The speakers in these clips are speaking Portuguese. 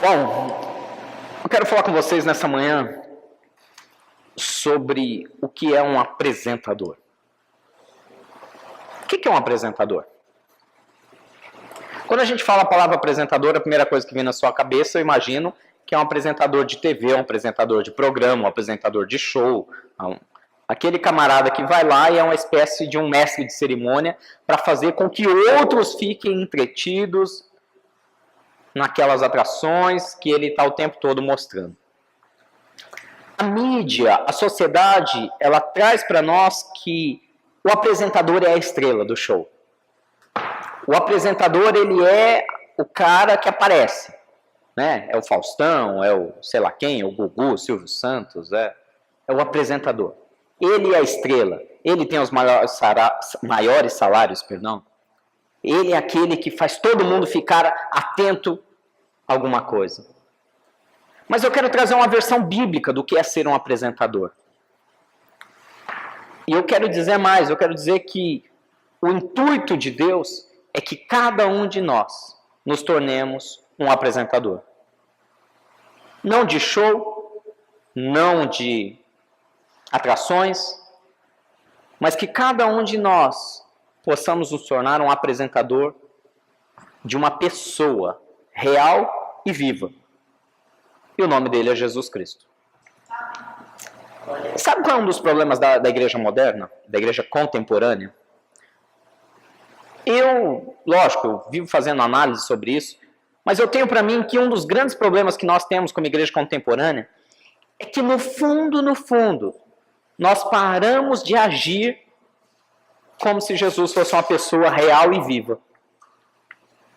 Bom, eu quero falar com vocês nessa manhã sobre o que é um apresentador. O que é um apresentador? Quando a gente fala a palavra apresentador, a primeira coisa que vem na sua cabeça, eu imagino que é um apresentador de TV, um apresentador de programa, um apresentador de show, aquele camarada que vai lá e é uma espécie de um mestre de cerimônia para fazer com que outros fiquem entretidos naquelas atrações que ele está o tempo todo mostrando. A mídia, a sociedade, ela traz para nós que o apresentador é a estrela do show. O apresentador, ele é o cara que aparece, né? É o Faustão, é o sei lá quem, é o Gugu, o Silvio Santos, é o apresentador. Ele é a estrela, ele tem os maiores salários, Ele é aquele que faz todo mundo ficar atento a alguma coisa. Mas eu quero trazer uma versão bíblica do que é ser um apresentador. E eu quero dizer mais, eu quero dizer que o intuito de Deus é que cada um de nós nos tornemos um apresentador. Não de show, não de atrações, mas que cada um de nós possamos nos tornar um apresentador de uma pessoa real e viva. E o nome dele é Jesus Cristo. Sabe qual é um dos problemas da igreja moderna, da igreja contemporânea? Lógico, eu vivo fazendo análise sobre isso, mas eu tenho para mim que um dos grandes problemas que nós temos como igreja contemporânea é que no fundo, nós paramos de agir como se Jesus fosse uma pessoa real e viva.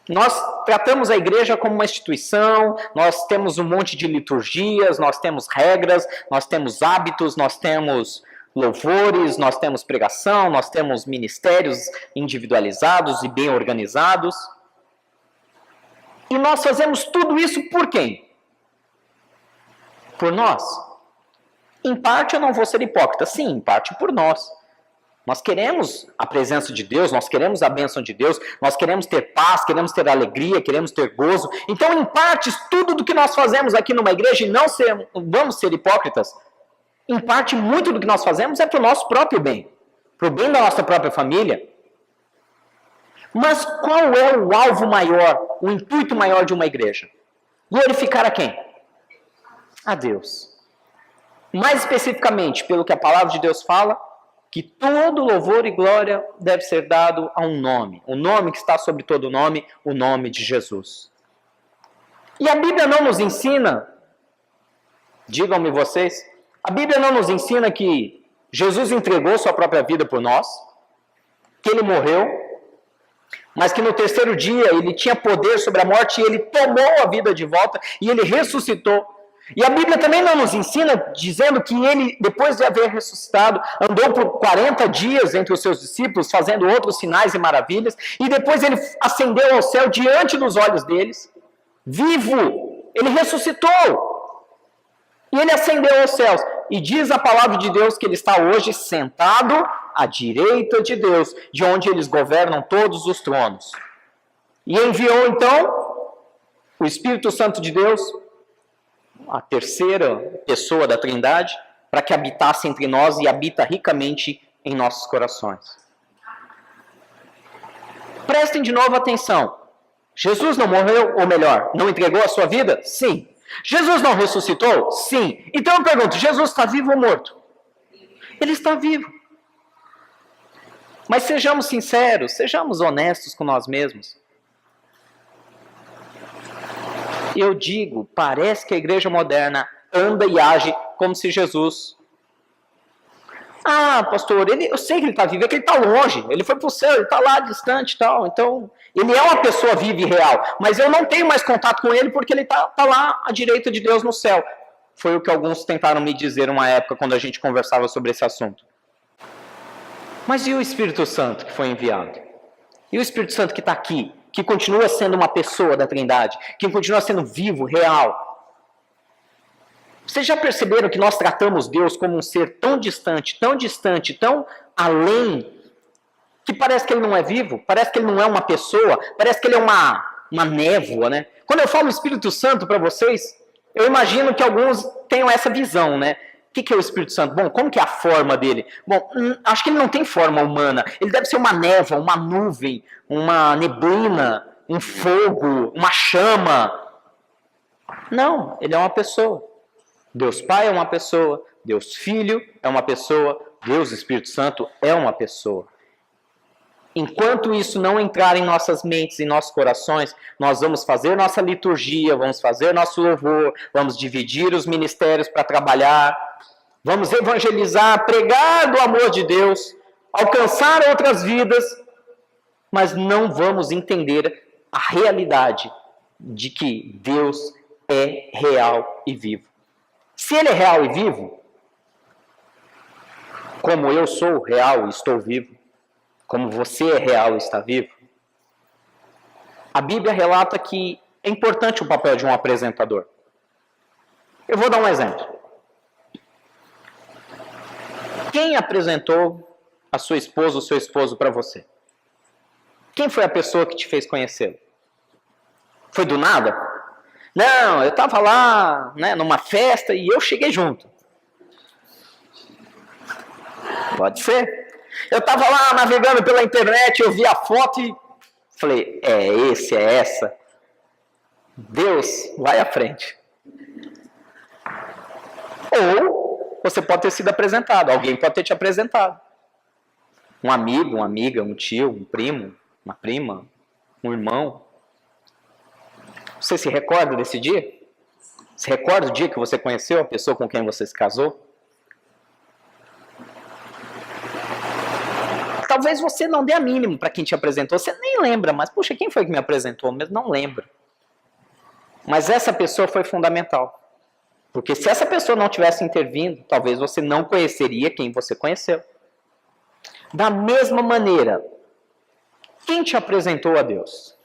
Nós tratamos a igreja como uma instituição, nós temos um monte de liturgias, nós temos regras, nós temos hábitos, nós temos louvores, nós temos pregação, nós temos ministérios individualizados e bem organizados. E nós fazemos tudo isso por quem? Por nós. Em parte eu não vou ser hipócrita, sim, em parte por nós. Nós queremos a presença de Deus, nós queremos a bênção de Deus, nós queremos ter paz, queremos ter alegria, queremos ter gozo. Então, em partes, tudo do que nós fazemos aqui numa igreja, e não vamos ser hipócritas, em parte, muito do que nós fazemos é para o nosso próprio bem, para o bem da nossa própria família. Mas qual é o alvo maior, o intuito maior de uma igreja? Glorificar a quem? A Deus. Mais especificamente, pelo que a palavra de Deus fala, que todo louvor e glória deve ser dado a um nome. O nome que está sobre todo nome, o nome de Jesus. E a Bíblia não nos ensina, digam-me vocês, a Bíblia não nos ensina que Jesus entregou sua própria vida por nós, que ele morreu, mas que no terceiro dia ele tinha poder sobre a morte e ele tomou a vida de volta e ele ressuscitou. E a Bíblia também não nos ensina dizendo que ele, depois de haver ressuscitado, andou por 40 dias entre os seus discípulos, fazendo outros sinais e maravilhas, e depois ele ascendeu ao céu diante dos olhos deles, vivo, ele ressuscitou, e ele ascendeu aos céus, e diz a palavra de Deus que ele está hoje sentado à direita de Deus, de onde eles governam todos os tronos. E enviou então o Espírito Santo de Deus, a terceira pessoa da Trindade, para que habitasse entre nós e habita ricamente em nossos corações. Prestem de novo atenção. Jesus não morreu, ou melhor, não entregou a sua vida? Sim. Jesus não ressuscitou? Sim. Então eu pergunto, Jesus está vivo ou morto? Ele está vivo. Mas sejamos sinceros, sejamos honestos com nós mesmos. Eu digo, parece que a igreja moderna anda e age como se Jesus... Ah, pastor, eu sei que ele está vivo, é que ele está longe, ele foi para o céu, ele está lá distante e tal. Então, ele é uma pessoa viva e real, mas eu não tenho mais contato com ele porque ele está lá à direita de Deus no céu. Foi o que alguns tentaram me dizer uma época quando a gente conversava sobre esse assunto. Mas e o Espírito Santo que foi enviado? E o Espírito Santo que está aqui? Que continua sendo uma pessoa da Trindade, que continua sendo vivo, real. Vocês já perceberam que nós tratamos Deus como um ser tão distante, tão além, que parece que ele não é vivo, parece que ele não é uma pessoa, parece que ele é uma névoa, né? Quando eu falo Espírito Santo para vocês, eu imagino que alguns tenham essa visão, né? O que é o Espírito Santo? Bom, como que é a forma dele? Bom, acho que ele não tem forma humana. Ele deve ser uma névoa, uma nuvem, uma neblina, um fogo, uma chama. Não, ele é uma pessoa. Deus Pai é uma pessoa, Deus Filho é uma pessoa, Deus Espírito Santo é uma pessoa. Enquanto isso não entrar em nossas mentes e nossos corações, nós vamos fazer nossa liturgia, vamos fazer nosso louvor, vamos dividir os ministérios para trabalhar, vamos evangelizar, pregar do amor de Deus, alcançar outras vidas, mas não vamos entender a realidade de que Deus é real e vivo. Se Ele é real e vivo, como eu sou real e estou vivo, como você é real e está vivo, a Bíblia relata que é importante o papel de um apresentador. Eu vou dar um exemplo. Quem apresentou a sua esposa ou seu esposo para você? Quem foi a pessoa que te fez conhecê-lo? Foi do nada? Não, eu estava lá, né, numa festa e eu cheguei junto. Pode ser. Eu estava lá navegando pela internet, eu vi a foto e falei, é esse, é essa. Deus, vai à frente. Ou você pode ter sido apresentado, alguém pode ter te apresentado. Um amigo, uma amiga, um tio, um primo, uma prima, um irmão. Você se recorda desse dia? Se recorda do dia que você conheceu a pessoa com quem você se casou? Talvez você não dê a mínima para quem te apresentou, você nem lembra, mas, puxa, quem foi que me apresentou? Mesmo não lembra. Mas essa pessoa foi fundamental. Porque se essa pessoa não tivesse intervindo, talvez você não conheceria quem você conheceu. Da mesma maneira, quem te apresentou a Deus?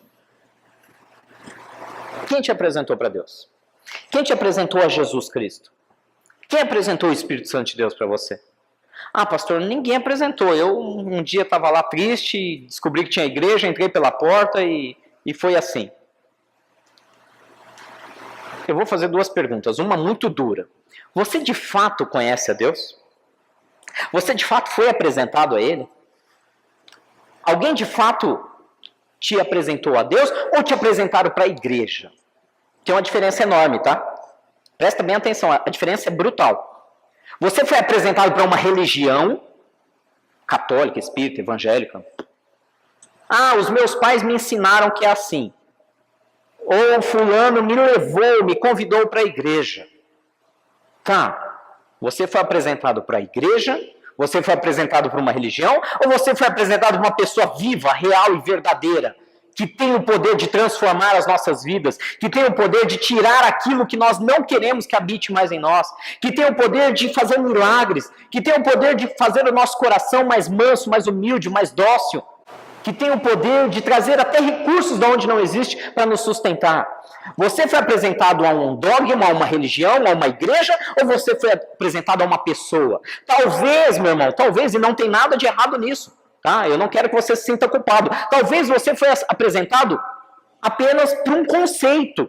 Quem te apresentou para Deus? Quem te apresentou a Jesus Cristo? Quem apresentou o Espírito Santo de Deus para você? Ah, pastor, ninguém apresentou. Eu um dia estava lá triste, descobri que tinha igreja, entrei pela porta e foi assim. Eu vou fazer duas perguntas, uma muito dura. Você de fato conhece a Deus? Você de fato foi apresentado a Ele? Alguém de fato te apresentou a Deus ou te apresentaram para a igreja? Tem uma diferença enorme, tá? Presta bem atenção, a diferença é brutal. Você foi apresentado para uma religião católica, espírita, evangélica. Ah, os meus pais me ensinaram que é assim. Ou fulano me levou, me convidou para a igreja. Tá, você foi apresentado para a igreja, você foi apresentado para uma religião, ou você foi apresentado para uma pessoa viva, real e verdadeira, que tem o poder de transformar as nossas vidas, que tem o poder de tirar aquilo que nós não queremos que habite mais em nós, que tem o poder de fazer milagres, que tem o poder de fazer o nosso coração mais manso, mais humilde, mais dócil, que tem o poder de trazer até recursos de onde não existe para nos sustentar. Você foi apresentado a um dogma, a uma religião, a uma igreja, ou você foi apresentado a uma pessoa? Talvez, meu irmão, talvez, e não tem nada de errado nisso. Tá? Eu não quero que você se sinta culpado. Talvez você foi apresentado apenas para um conceito.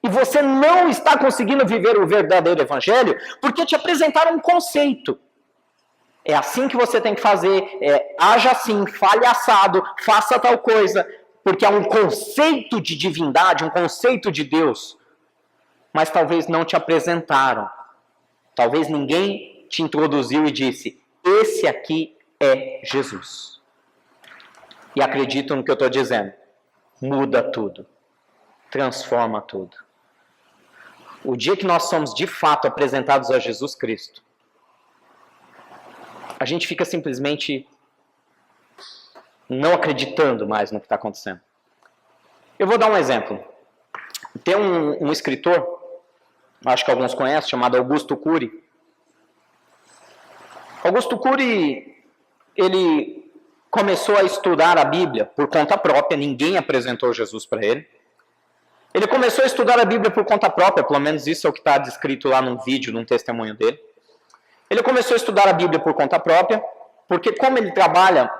E você não está conseguindo viver o verdadeiro evangelho porque te apresentaram um conceito. É assim que você tem que fazer, haja assim, fale assado, faça tal coisa. Porque é um conceito de divindade, um conceito de Deus. Mas talvez não te apresentaram. Talvez ninguém te introduziu e disse, esse aqui é Jesus. E acredito no que eu estou dizendo. Muda tudo. Transforma tudo. O dia que nós somos de fato apresentados a Jesus Cristo, a gente fica simplesmente não acreditando mais no que está acontecendo. Eu vou dar um exemplo. Tem um escritor, acho que alguns conhecem, chamado Augusto Cury. Augusto Cury, ele começou a estudar a Bíblia por conta própria, ninguém apresentou Jesus para ele. Ele começou a estudar a Bíblia por conta própria, pelo menos isso é o que está descrito lá num vídeo, num testemunho dele. Ele começou a estudar a Bíblia por conta própria, porque como ele trabalha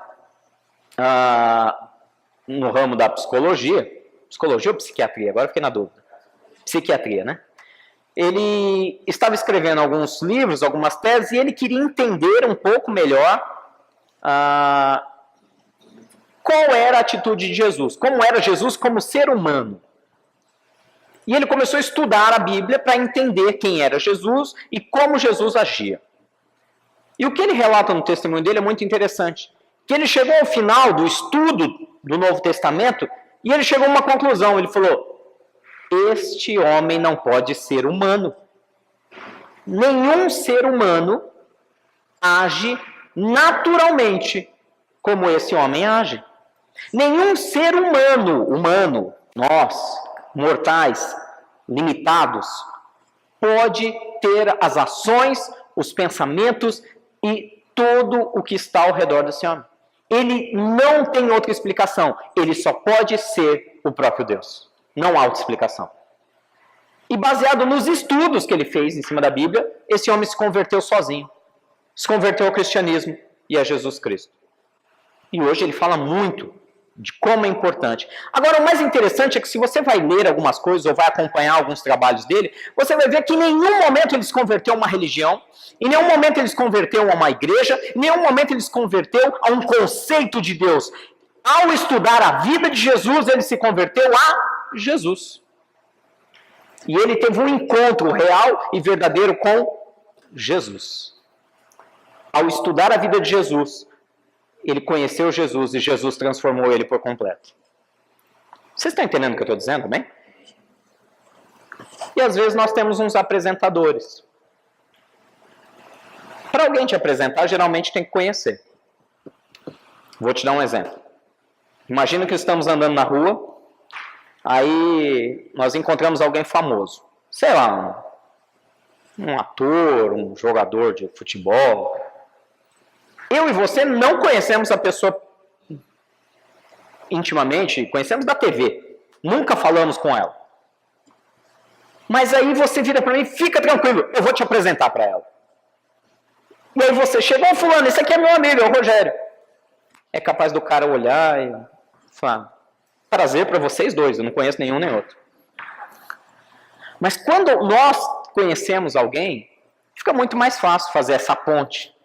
no ramo da psicologia, Psicologia ou psiquiatria? Agora eu fiquei na dúvida. Psiquiatria, né? Ele estava escrevendo alguns livros, algumas teses, e ele queria entender um pouco melhor qual era a atitude de Jesus, como era Jesus como ser humano. E ele começou a estudar a Bíblia para entender quem era Jesus e como Jesus agia. E o que ele relata no testemunho dele é muito interessante. Que ele chegou ao final do estudo do Novo Testamento e ele chegou a uma conclusão. Ele falou, este homem não pode ser humano. Nenhum ser humano age naturalmente como esse homem age. Nenhum ser humano, nós, mortais, limitados, pode ter as ações, os pensamentos e tudo o que está ao redor desse homem. Ele não tem outra explicação. Ele só pode ser o próprio Deus. Não há outra explicação. E baseado nos estudos que ele fez em cima da Bíblia, esse homem se converteu sozinho. Se converteu ao cristianismo e a Jesus Cristo. E hoje ele fala muito de como é importante. Agora, o mais interessante é que se você vai ler algumas coisas ou vai acompanhar alguns trabalhos dele, você vai ver que em nenhum momento ele se converteu a uma religião, em nenhum momento ele se converteu a uma igreja, em nenhum momento ele se converteu a um conceito de Deus. Ao estudar a vida de Jesus, ele se converteu a Jesus. E ele teve um encontro real e verdadeiro com Jesus. Ao estudar a vida de Jesus, ele conheceu Jesus e Jesus transformou ele por completo. Vocês estão entendendo o que eu estou dizendo, bem? E às vezes nós temos uns apresentadores. Para alguém te apresentar, geralmente tem que conhecer. Vou te dar um exemplo. Imagina que estamos andando na rua, aí nós encontramos alguém famoso. Sei lá, um ator, um jogador de futebol. Eu e você não conhecemos a pessoa intimamente, conhecemos da TV. Nunca falamos com ela. Mas aí você vira para mim, fica tranquilo, eu vou te apresentar para ela. E aí você chegou, fulano, esse aqui é meu amigo, é o Rogério. É capaz do cara olhar e falar, prazer para vocês dois, eu não conheço nenhum nem outro. Mas quando nós conhecemos alguém, fica muito mais fácil fazer essa ponte.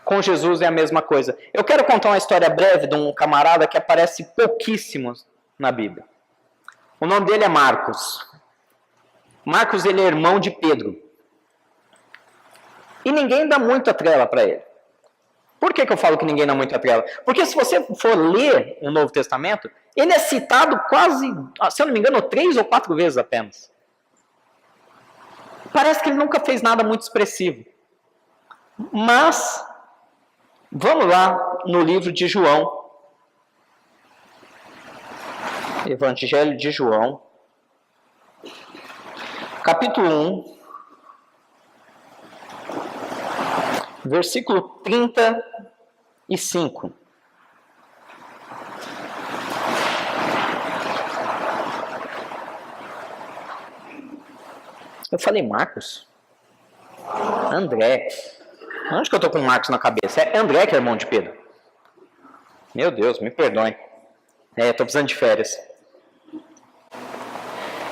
Com Jesus é a mesma coisa. Eu quero contar uma história breve de um camarada que aparece pouquíssimo na Bíblia. O nome dele é Marcos. Marcos, ele é irmão de Pedro. E ninguém dá muita trela para ele. Por que eu falo que ninguém dá muita trela? Porque se você for ler o Novo Testamento, ele é citado quase, se eu não me engano, 3 ou 4 vezes apenas. Parece que ele nunca fez nada muito expressivo. Mas vamos lá no livro de João. Evangelho de João. Capítulo 1. Versículo 35. Eu falei Marcos? André. Onde que eu estou com o Marcos na cabeça? É André que é irmão de Pedro. Meu Deus, me perdoem. Eu estou precisando de férias.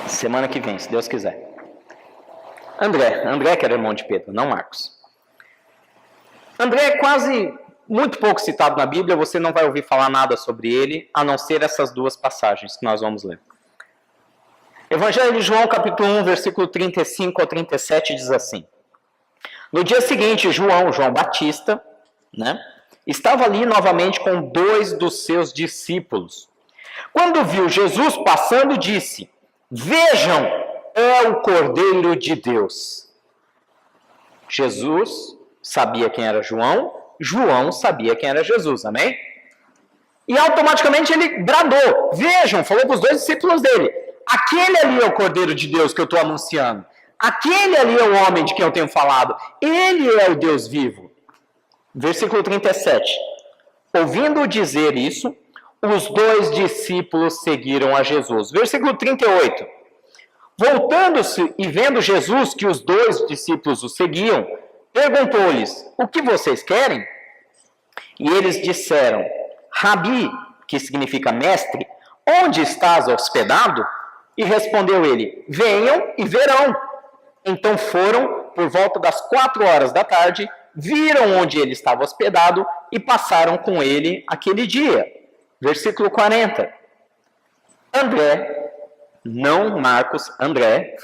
Semana que vem, se Deus quiser. André que era irmão de Pedro, não Marcos. André é quase muito pouco citado na Bíblia, você não vai ouvir falar nada sobre ele, a não ser essas duas passagens que nós vamos ler. Evangelho de João, capítulo 1, versículo 35 ao 37, diz assim. No dia seguinte, João Batista, estava ali novamente com 2 dos seus discípulos. Quando viu Jesus passando, disse, vejam, é o Cordeiro de Deus. Jesus sabia quem era João, João sabia quem era Jesus, amém? E automaticamente ele bradou, vejam, falou para os 2 discípulos dele, aquele ali é o Cordeiro de Deus que eu estou anunciando, aquele ali é o homem de quem eu tenho falado, ele é o Deus vivo. Versículo 37, ouvindo dizer isso, os 2 discípulos seguiram a Jesus. Versículo 38, voltando-se e vendo Jesus que os 2 discípulos o seguiam, perguntou-lhes, o que vocês querem? E eles disseram, Rabi, que significa mestre, onde estás hospedado? E respondeu ele, venham e verão. Então foram, por volta das 4 horas da tarde, viram onde ele estava hospedado e passaram com ele aquele dia. Versículo 40. André, não Marcos, André,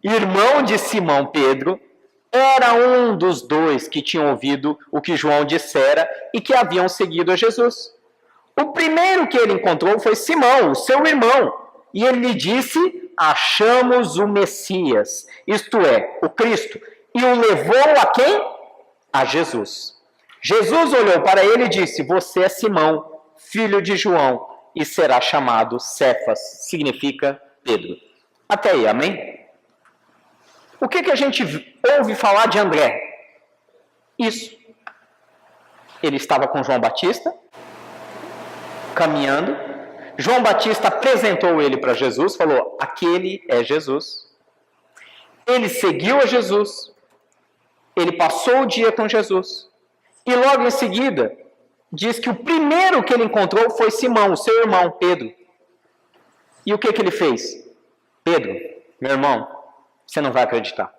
irmão de Simão Pedro, era um dos dois que tinham ouvido o que João dissera e que haviam seguido a Jesus. O primeiro que ele encontrou foi Simão, o seu irmão, e ele lhe disse, achamos o Messias, isto é, o Cristo, e o levou a quem? A Jesus. Jesus olhou para ele e disse, você é Simão, filho de João, e será chamado Cefas, significa Pedro. Até aí, amém? O que a gente ouve falar de André? Isso. Ele estava com João Batista, caminhando. João Batista apresentou ele para Jesus, falou, aquele é Jesus. Ele seguiu a Jesus. Ele passou o dia com Jesus. E logo em seguida, diz que o primeiro que ele encontrou foi Simão, o seu irmão, Pedro. E o que ele fez? Pedro, meu irmão, você não vai acreditar.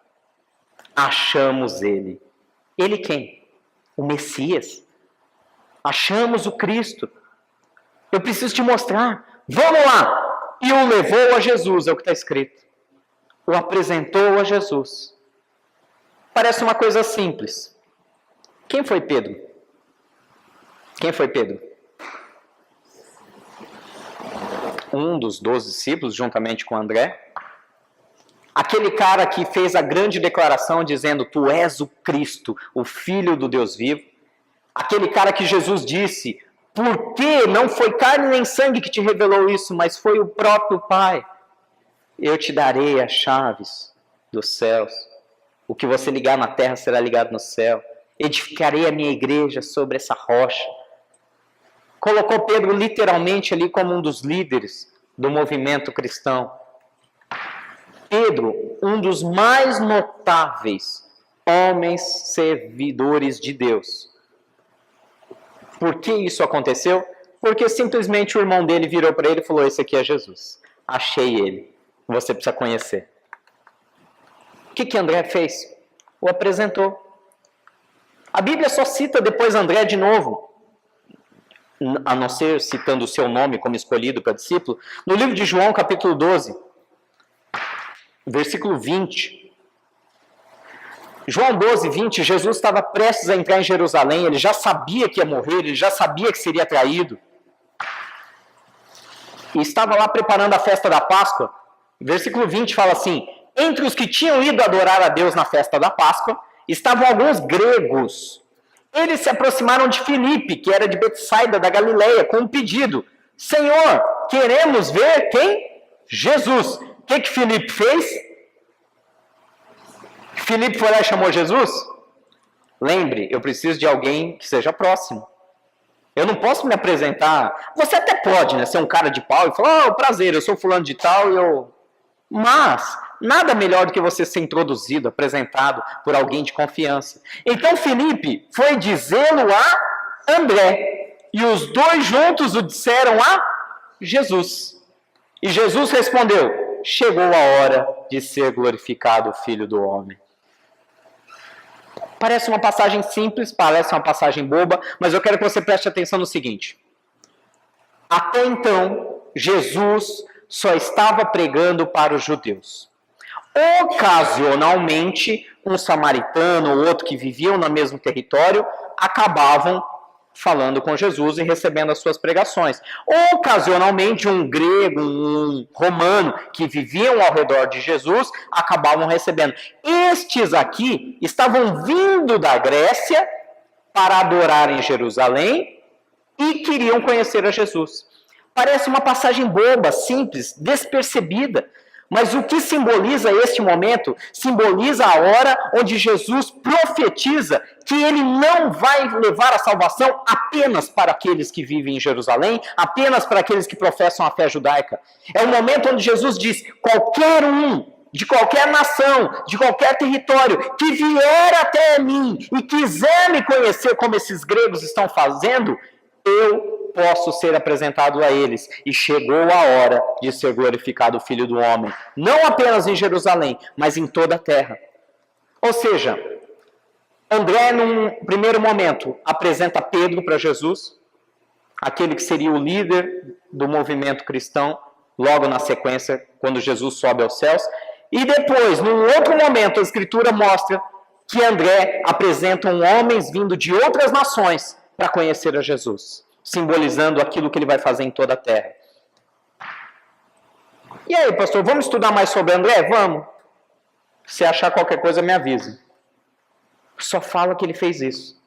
Achamos ele. Ele quem? O Messias. Achamos o Cristo. Eu preciso te mostrar. Vamos lá. E o levou a Jesus, é o que está escrito. O apresentou a Jesus. Parece uma coisa simples. Quem foi Pedro? Quem foi Pedro? Um dos 12 discípulos, juntamente com André. Aquele cara que fez a grande declaração dizendo, tu és o Cristo, o Filho do Deus vivo. Aquele cara que Jesus disse, porque não foi carne nem sangue que te revelou isso, mas foi o próprio Pai. Eu te darei as chaves dos céus. O que você ligar na terra será ligado no céu. Edificarei a minha igreja sobre essa rocha. Colocou Pedro literalmente ali como um dos líderes do movimento cristão. Pedro, um dos mais notáveis homens servidores de Deus. Por que isso aconteceu? Porque simplesmente o irmão dele virou para ele e falou, esse aqui é Jesus. Achei ele. Você precisa conhecer. O que André fez? O apresentou. A Bíblia só cita depois André de novo, a não ser citando o seu nome como escolhido para discípulo, no livro de João, capítulo 12, versículo 20. João 12, 20, Jesus estava prestes a entrar em Jerusalém, ele já sabia que ia morrer, ele já sabia que seria traído. E estava lá preparando a festa da Páscoa. Versículo 20 fala assim, entre os que tinham ido adorar a Deus na festa da Páscoa, estavam alguns gregos. Eles se aproximaram de Filipe, que era de Betsaida, da Galileia, com um pedido. Senhor, queremos ver quem? Jesus. O que Filipe fez? Filipe foi lá e chamou Jesus? Lembre, eu preciso de alguém que seja próximo. Eu não posso me apresentar. Você até pode, né? Ser um cara de pau e falar, prazer, eu sou fulano de tal e eu... Mas, nada melhor do que você ser introduzido, apresentado por alguém de confiança. Então Filipe foi dizê-lo a André. E os dois juntos o disseram a Jesus. E Jesus respondeu, chegou a hora de ser glorificado o Filho do Homem. Parece uma passagem simples, parece uma passagem boba, mas eu quero que você preste atenção no seguinte. Até então, Jesus só estava pregando para os judeus. Ocasionalmente, um samaritano ou outro que viviam no mesmo território acabavam falando com Jesus e recebendo as suas pregações. Ocasionalmente, um grego, um romano que viviam ao redor de Jesus acabavam recebendo. Estes aqui estavam vindo da Grécia para adorar em Jerusalém e queriam conhecer a Jesus. Parece uma passagem boba, simples, despercebida. Mas o que simboliza este momento? Simboliza a hora onde Jesus profetiza que ele não vai levar a salvação apenas para aqueles que vivem em Jerusalém, apenas para aqueles que professam a fé judaica. É o momento onde Jesus diz, qualquer um, de qualquer nação, de qualquer território, que vier até mim e quiser me conhecer como esses gregos estão fazendo, eu posso ser apresentado a eles. E chegou a hora de ser glorificado o Filho do Homem. Não apenas em Jerusalém, mas em toda a terra. Ou seja, André, num primeiro momento, apresenta Pedro para Jesus, aquele que seria o líder do movimento cristão, logo na sequência, quando Jesus sobe aos céus. E depois, num outro momento, a Escritura mostra que André apresenta homens vindo de outras nações para conhecer a Jesus, simbolizando aquilo que ele vai fazer em toda a terra. E aí, pastor, vamos estudar mais sobre André? Vamos. Se achar qualquer coisa, me avise. Só fala que ele fez isso.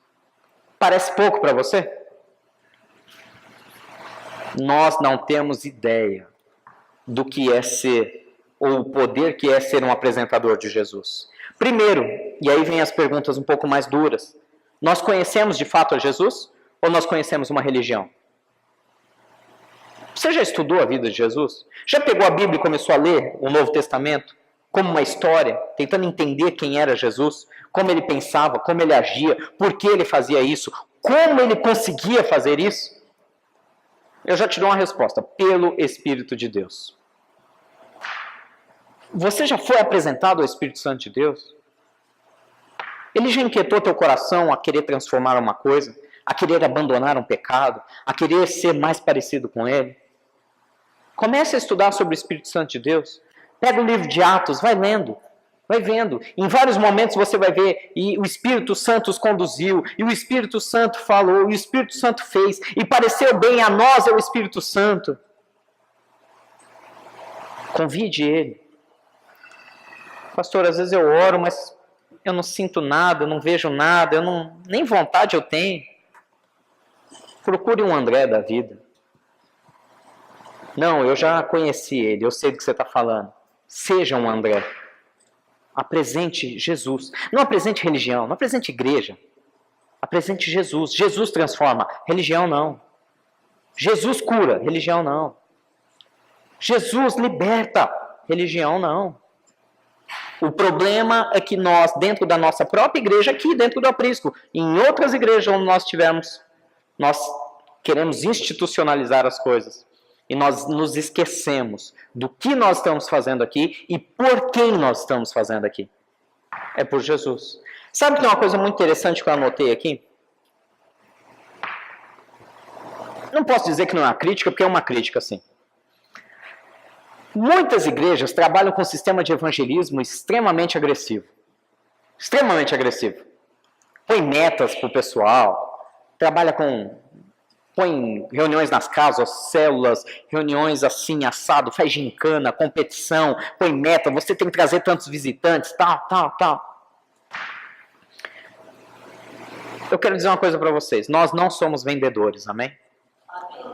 Parece pouco para você? Nós não temos ideia do que é ser, ou o poder que é ser um apresentador de Jesus. Primeiro, e aí vem as perguntas um pouco mais duras, nós conhecemos de fato a Jesus ou nós conhecemos uma religião? Você já estudou a vida de Jesus? Já pegou a Bíblia e começou a ler o Novo Testamento como uma história, tentando entender quem era Jesus, como ele pensava, como ele agia, por que ele fazia isso, como ele conseguia fazer isso? Eu já te dou uma resposta: pelo Espírito de Deus. Você já foi apresentado ao Espírito Santo de Deus? Ele já inquietou teu coração a querer transformar uma coisa, a querer abandonar um pecado, a querer ser mais parecido com ele? Comece a estudar sobre o Espírito Santo de Deus. Pega o livro de Atos, vai lendo, vai vendo. Em vários momentos você vai ver, e o Espírito Santo os conduziu, e o Espírito Santo falou, e o Espírito Santo fez, e pareceu bem a nós é o Espírito Santo. Convide ele. Pastor, às vezes eu oro, mas eu não sinto nada, eu não vejo nada, nem vontade eu tenho. Procure um André da vida. Não, eu já conheci ele, eu sei do que você está falando. Seja um André. Apresente Jesus. Não apresente religião, não apresente igreja. Apresente Jesus. Jesus transforma, religião não. Jesus cura, religião não. Jesus liberta, religião não. O problema é que nós, dentro da nossa própria igreja, aqui dentro do aprisco, em outras igrejas onde nós estivermos, nós queremos institucionalizar as coisas. E nós nos esquecemos do que nós estamos fazendo aqui e por quem nós estamos fazendo aqui. É por Jesus. Sabe que tem uma coisa muito interessante que eu anotei aqui? Não posso dizer que não é uma crítica, porque é uma crítica, sim. Muitas igrejas trabalham com um sistema de evangelismo extremamente agressivo. Extremamente agressivo. Põe metas para o pessoal, põe reuniões nas casas, células, reuniões assim, assado, faz gincana, competição, põe meta, você tem que trazer tantos visitantes, tal. Eu quero dizer uma coisa para vocês, nós não somos vendedores, amém?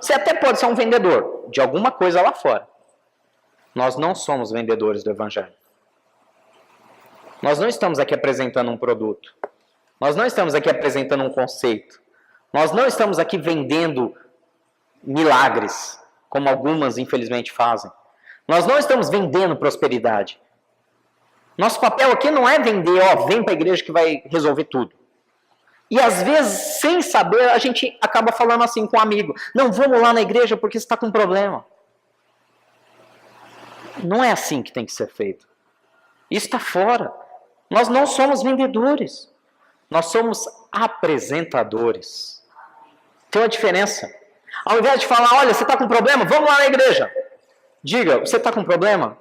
Você até pode ser um vendedor de alguma coisa lá fora. Nós não somos vendedores do Evangelho. Nós não estamos aqui apresentando um produto. Nós não estamos aqui apresentando um conceito. Nós não estamos aqui vendendo milagres, como algumas infelizmente fazem. Nós não estamos vendendo prosperidade. Nosso papel aqui não é vender, vem para a igreja que vai resolver tudo. E às vezes, sem saber, a gente acaba falando assim com um amigo: não, vamos lá na igreja porque você está com um problema. Não é assim que tem que ser feito. Isso está fora. Nós não somos vendedores. Nós somos apresentadores. Tem uma diferença. Ao invés de falar: olha, você está com problema? Vamos lá na igreja. Diga: você está com problema?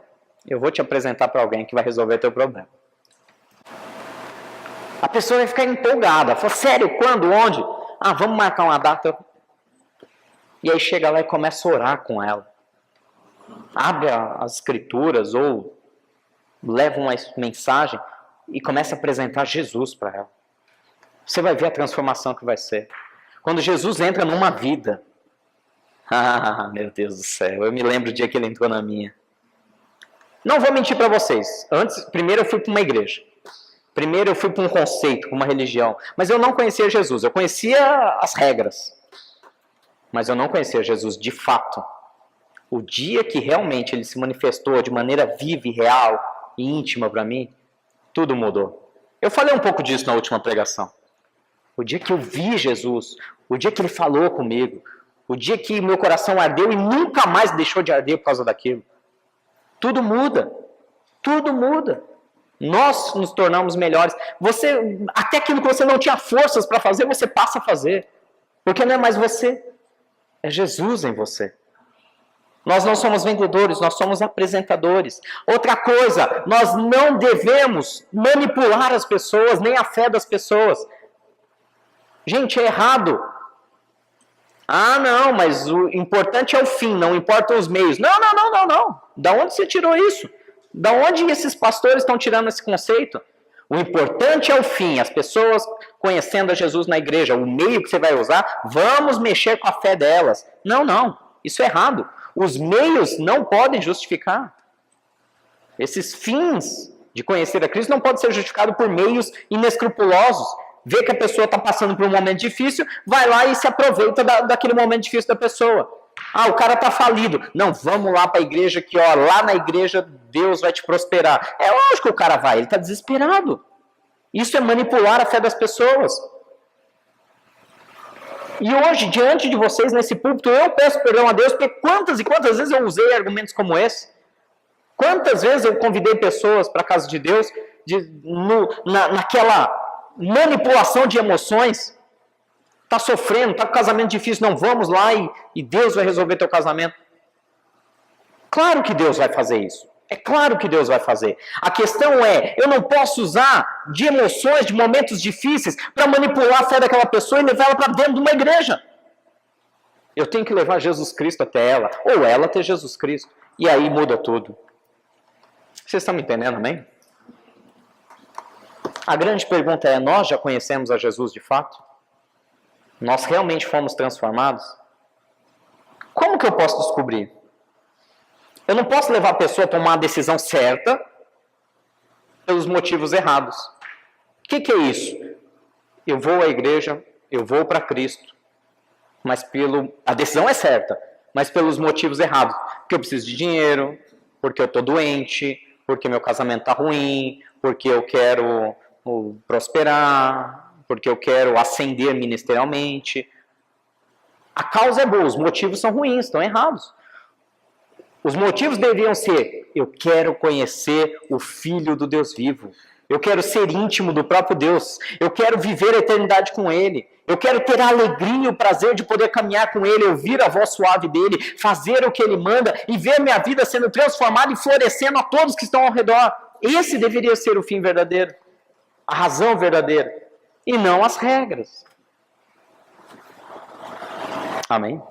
Eu vou te apresentar para alguém que vai resolver teu problema. A pessoa vai ficar empolgada. Fala: sério? Quando? Onde? Vamos marcar uma data. E aí chega lá e começa a orar com ela. Abre as escrituras ou leva uma mensagem e começa a apresentar Jesus para ela. Você vai ver a transformação que vai ser. Quando Jesus entra numa vida. Meu Deus do céu, eu me lembro do dia que ele entrou na minha. Não vou mentir para vocês. Primeiro eu fui para uma igreja. Primeiro eu fui para um conceito, para uma religião. Mas eu não conhecia Jesus. Eu conhecia as regras. Mas eu não conhecia Jesus de fato. O dia que realmente ele se manifestou de maneira viva e real e íntima para mim, tudo mudou. Eu falei um pouco disso na última pregação. o dia que eu vi Jesus, o dia que Ele falou comigo, o dia que meu coração ardeu e nunca mais deixou de arder por causa daquilo. Tudo muda. Tudo muda. Nós nos tornamos melhores. Até aquilo que você não tinha forças para fazer, você passa a fazer. Porque não é mais você, é Jesus em você. Nós não somos vendedores, nós somos apresentadores. Outra coisa, nós não devemos manipular as pessoas, nem a fé das pessoas. Gente, é errado. Ah, não, mas o importante é o fim, não importam os meios. Não. Da onde você tirou isso? Da onde esses pastores estão tirando esse conceito? O importante é o fim, as pessoas conhecendo a Jesus na igreja, o meio que você vai usar, vamos mexer com a fé delas. Não, isso é errado. Os meios não podem justificar. Esses fins de conhecer a Cristo não podem ser justificados por meios inescrupulosos. Vê que a pessoa está passando por um momento difícil, vai lá e se aproveita daquele momento difícil da pessoa. Ah, o cara está falido. Não, vamos lá para a igreja que, ó, lá na igreja Deus vai te prosperar. É lógico que o cara vai, ele está desesperado. Isso é manipular a fé das pessoas. E hoje, diante de vocês, nesse púlpito, eu peço perdão a Deus, porque quantas e quantas vezes eu usei argumentos como esse? Quantas vezes eu convidei pessoas para a casa de Deus naquela manipulação de emoções? Está sofrendo, está com casamento difícil, não, vamos lá e Deus vai resolver teu casamento. Claro que Deus vai fazer isso. É claro que Deus vai fazer. A questão é, eu não posso usar de emoções, de momentos difíceis, para manipular a fé daquela pessoa e levar ela para dentro de uma igreja. Eu tenho que levar Jesus Cristo até ela, ou ela até Jesus Cristo. E aí muda tudo. Vocês estão me entendendo, amém? A grande pergunta é, nós já conhecemos a Jesus de fato? Nós realmente fomos transformados? Como que eu posso descobrir? Eu não posso levar a pessoa a tomar a decisão certa pelos motivos errados. O que é isso? Eu vou à igreja, eu vou para Cristo, mas a decisão é certa, mas pelos motivos errados. Porque eu preciso de dinheiro, porque eu estou doente, porque meu casamento está ruim, porque eu quero prosperar, porque eu quero ascender ministerialmente. A causa é boa, os motivos são ruins, estão errados. Os motivos deveriam ser, eu quero conhecer o Filho do Deus vivo. Eu quero ser íntimo do próprio Deus. Eu quero viver a eternidade com Ele. Eu quero ter a alegria e o prazer de poder caminhar com Ele, ouvir a voz suave dEle, fazer o que Ele manda e ver minha vida sendo transformada e florescendo a todos que estão ao redor. Esse deveria ser o fim verdadeiro. A razão verdadeira. E não as regras. Amém?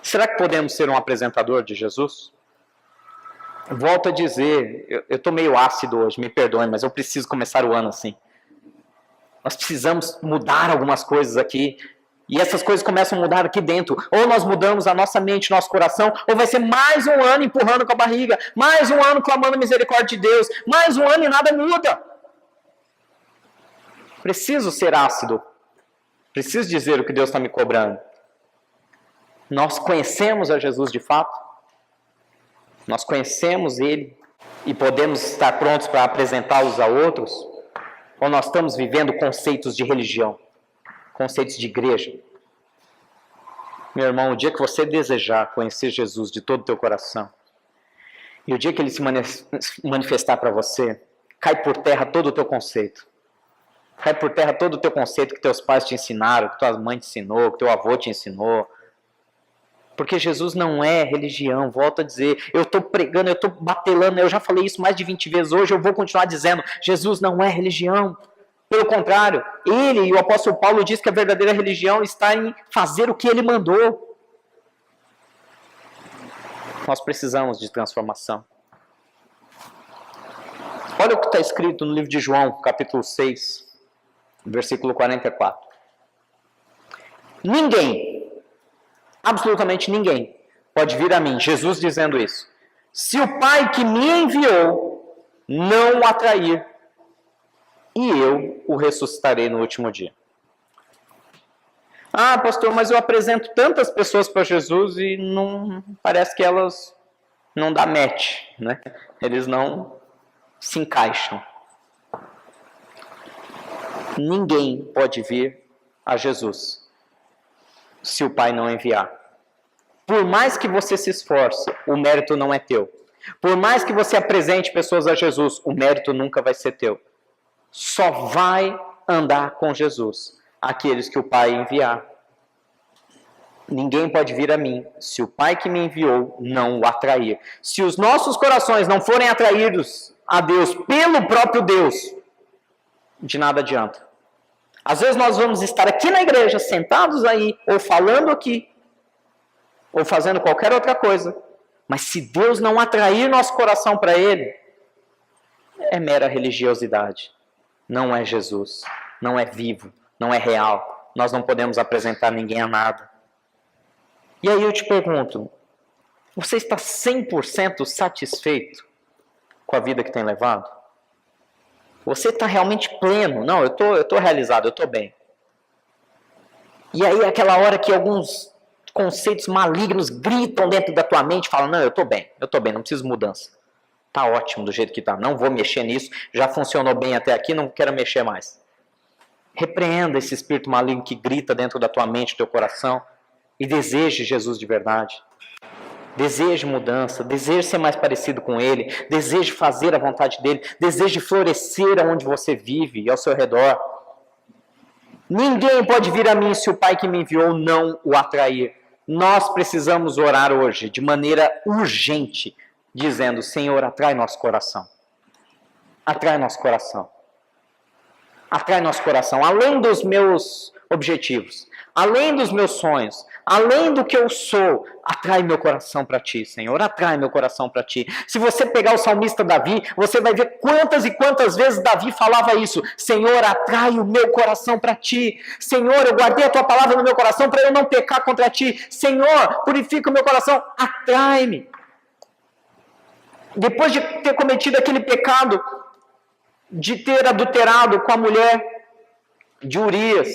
Será que podemos ser um apresentador de Jesus? Volto a dizer, eu estou meio ácido hoje, me perdoem, mas eu preciso começar o ano assim. Nós precisamos mudar algumas coisas aqui, e essas coisas começam a mudar aqui dentro. Ou nós mudamos a nossa mente, nosso coração, ou vai ser mais um ano empurrando com a barriga, mais um ano clamando a misericórdia de Deus, mais um ano e nada muda. Preciso ser ácido, preciso dizer o que Deus está me cobrando. Nós conhecemos a Jesus de fato? Nós conhecemos Ele e podemos estar prontos para apresentá-los a outros? Ou nós estamos vivendo conceitos de religião, conceitos de igreja? Meu irmão, o dia que você desejar conhecer Jesus de todo o teu coração, e o dia que Ele se manifestar para você, cai por terra todo o teu conceito. Cai por terra todo o teu conceito que teus pais te ensinaram, que tua mãe te ensinou, que teu avô te ensinou. Porque Jesus não é religião, volto a dizer, eu estou pregando, eu estou batelando, eu já falei isso mais de 20 vezes hoje, eu vou continuar dizendo, Jesus não é religião. Pelo contrário, ele e o apóstolo Paulo diz que a verdadeira religião está em fazer o que ele mandou. Nós precisamos de transformação. Olha o que está escrito no livro de João, capítulo 6, versículo 44. Ninguém, absolutamente ninguém, pode vir a mim, Jesus dizendo isso, se o Pai que me enviou não o atrair, e eu o ressuscitarei no último dia. Ah, pastor, mas eu apresento tantas pessoas para Jesus e não parece que elas não dá match, né? Eles não se encaixam. Ninguém pode vir a Jesus se o Pai não enviar. Por mais que você se esforce, o mérito não é teu. Por mais que você apresente pessoas a Jesus, o mérito nunca vai ser teu. Só vai andar com Jesus aqueles que o Pai enviar. Ninguém pode vir a mim se o Pai que me enviou não o atrair. Se os nossos corações não forem atraídos a Deus pelo próprio Deus, de nada adianta. Às vezes nós vamos estar aqui na igreja, sentados aí, ou falando aqui, ou fazendo qualquer outra coisa, mas se Deus não atrair nosso coração para Ele, é mera religiosidade. Não é Jesus, não é vivo, não é real. Nós não podemos apresentar ninguém a nada. E aí eu te pergunto, você está 100% satisfeito com a vida que tem levado? Você está realmente pleno? Não, eu estou realizado, eu estou bem. E aí aquela hora que alguns conceitos malignos gritam dentro da tua mente e falam, não, eu estou bem, não preciso de mudança. Está ótimo do jeito que está, não vou mexer nisso, já funcionou bem até aqui, não quero mexer mais. Repreenda esse espírito maligno que grita dentro da tua mente, do teu coração, e deseje Jesus de verdade. Deseje mudança, deseje ser mais parecido com Ele, deseje fazer a vontade dEle, deseje florescer aonde você vive e ao seu redor. Ninguém pode vir a mim se o Pai que me enviou não o atrair. Nós precisamos orar hoje de maneira urgente, dizendo, Senhor, atrai nosso coração. Atrai nosso coração. Atrai nosso coração, além dos meus objetivos, além dos meus sonhos, além do que eu sou, atrai meu coração para Ti, Senhor, atrai meu coração para Ti. Se você pegar o salmista Davi, você vai ver quantas e quantas vezes Davi falava isso. Senhor, atrai o meu coração para Ti. Senhor, eu guardei a Tua palavra no meu coração para eu não pecar contra Ti. Senhor, purifica o meu coração, atrai-me. Depois de ter cometido aquele pecado, de ter adulterado com a mulher de Urias,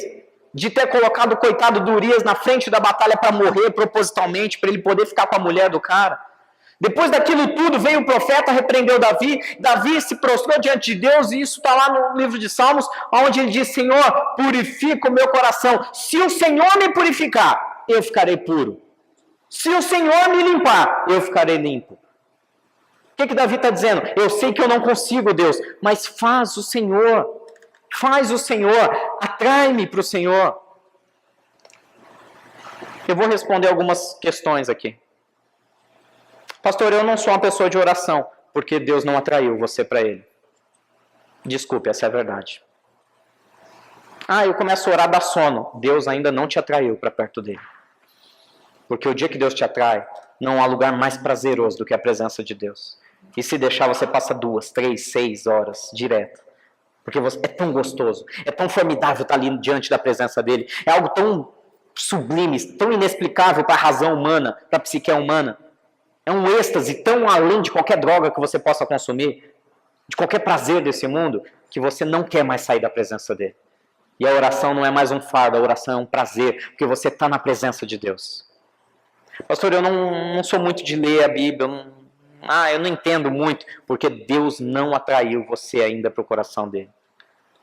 de ter colocado o coitado do Urias na frente da batalha para morrer propositalmente, para ele poder ficar com a mulher do cara. Depois daquilo tudo, veio o profeta, repreendeu Davi, Davi se prostrou diante de Deus, e isso está lá no livro de Salmos, onde ele diz, Senhor, purifica o meu coração. Se o Senhor me purificar, eu ficarei puro. Se o Senhor me limpar, eu ficarei limpo. O que Davi está dizendo? Eu sei que eu não consigo, Deus, mas faz o Senhor. Faz o Senhor, atrai-me para o Senhor. Eu vou responder algumas questões aqui. Pastor, eu não sou uma pessoa de oração, porque Deus não atraiu você para Ele. Desculpe, essa é a verdade. Eu começo a orar, dá sono. Deus ainda não te atraiu para perto dEle. Porque o dia que Deus te atrai, não há lugar mais prazeroso do que a presença de Deus. E se deixar, você passa 2, 3, 6 horas direto. Porque é tão gostoso, é tão formidável estar ali diante da presença dele. É algo tão sublime, tão inexplicável para a razão humana, para a psique humana. É um êxtase tão além de qualquer droga que você possa consumir, de qualquer prazer desse mundo, que você não quer mais sair da presença dele. E a oração não é mais um fardo, a oração é um prazer, porque você está na presença de Deus. Pastor, eu não sou muito de ler a Bíblia, eu não entendo muito, porque Deus não atraiu você ainda para o coração dele.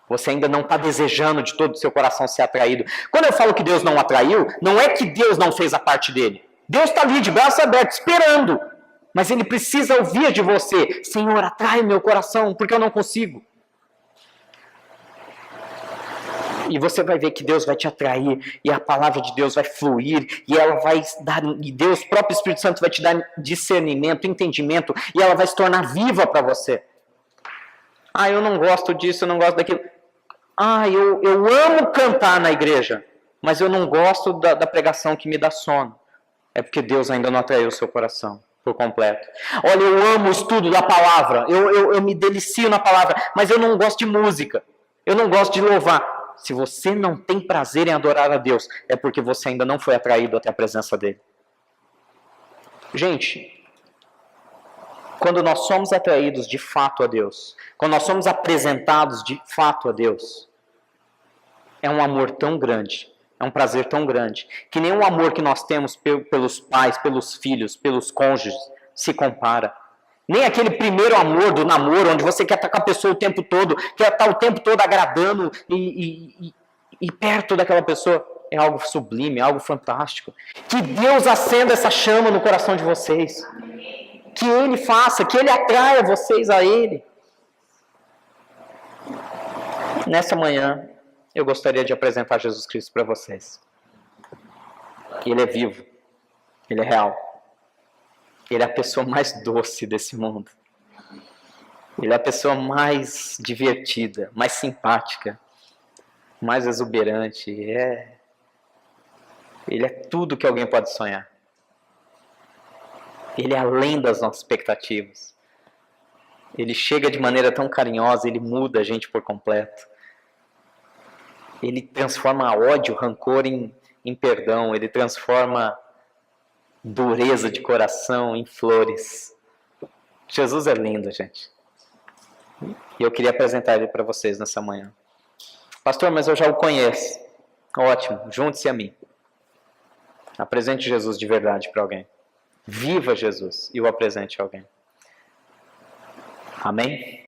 Você ainda não está desejando de todo o seu coração ser atraído. Quando eu falo que Deus não atraiu, não é que Deus não fez a parte dele. Deus está ali de braços abertos, esperando. Mas Ele precisa ouvir de você. Senhor, atrai meu coração, porque eu não consigo. E você vai ver que Deus vai te atrair, e a palavra de Deus vai fluir, e ela vai dar, e Deus, o próprio Espírito Santo vai te dar discernimento, entendimento, e ela vai se tornar viva para você. Eu não gosto disso, eu não gosto daquilo. Eu amo cantar na igreja, mas eu não gosto da pregação que me dá sono. É porque Deus ainda não atraiu o seu coração por completo. Olha, eu amo o estudo da palavra, eu me delicio na palavra, mas eu não gosto de música, eu não gosto de louvar. Se você não tem prazer em adorar a Deus, é porque você ainda não foi atraído até a presença dele. Gente, quando nós somos atraídos de fato a Deus, quando nós somos apresentados de fato a Deus, é um amor tão grande, é um prazer tão grande, que nenhum amor que nós temos pelos pais, pelos filhos, pelos cônjuges, se compara. Nem aquele primeiro amor do namoro, onde você quer estar com a pessoa o tempo todo, quer estar o tempo todo agradando e perto daquela pessoa. É algo sublime, é algo fantástico. Que Deus acenda essa chama no coração de vocês. Que Ele faça, que Ele atraia vocês a Ele. Nessa manhã, eu gostaria de apresentar Jesus Cristo para vocês. Ele é vivo, Ele é real. Ele é a pessoa mais doce desse mundo. Ele é a pessoa mais divertida, mais simpática, mais exuberante. Ele é tudo que alguém pode sonhar. Ele é além das nossas expectativas. Ele chega de maneira tão carinhosa, ele muda a gente por completo. Ele transforma ódio, rancor em perdão. Ele transforma dureza de coração em flores. Jesus é lindo, gente. E eu queria apresentar ele para vocês nessa manhã. Pastor, mas eu já o conheço. Ótimo, junte-se a mim. Apresente Jesus de verdade para alguém. Viva Jesus e o apresente a alguém. Amém?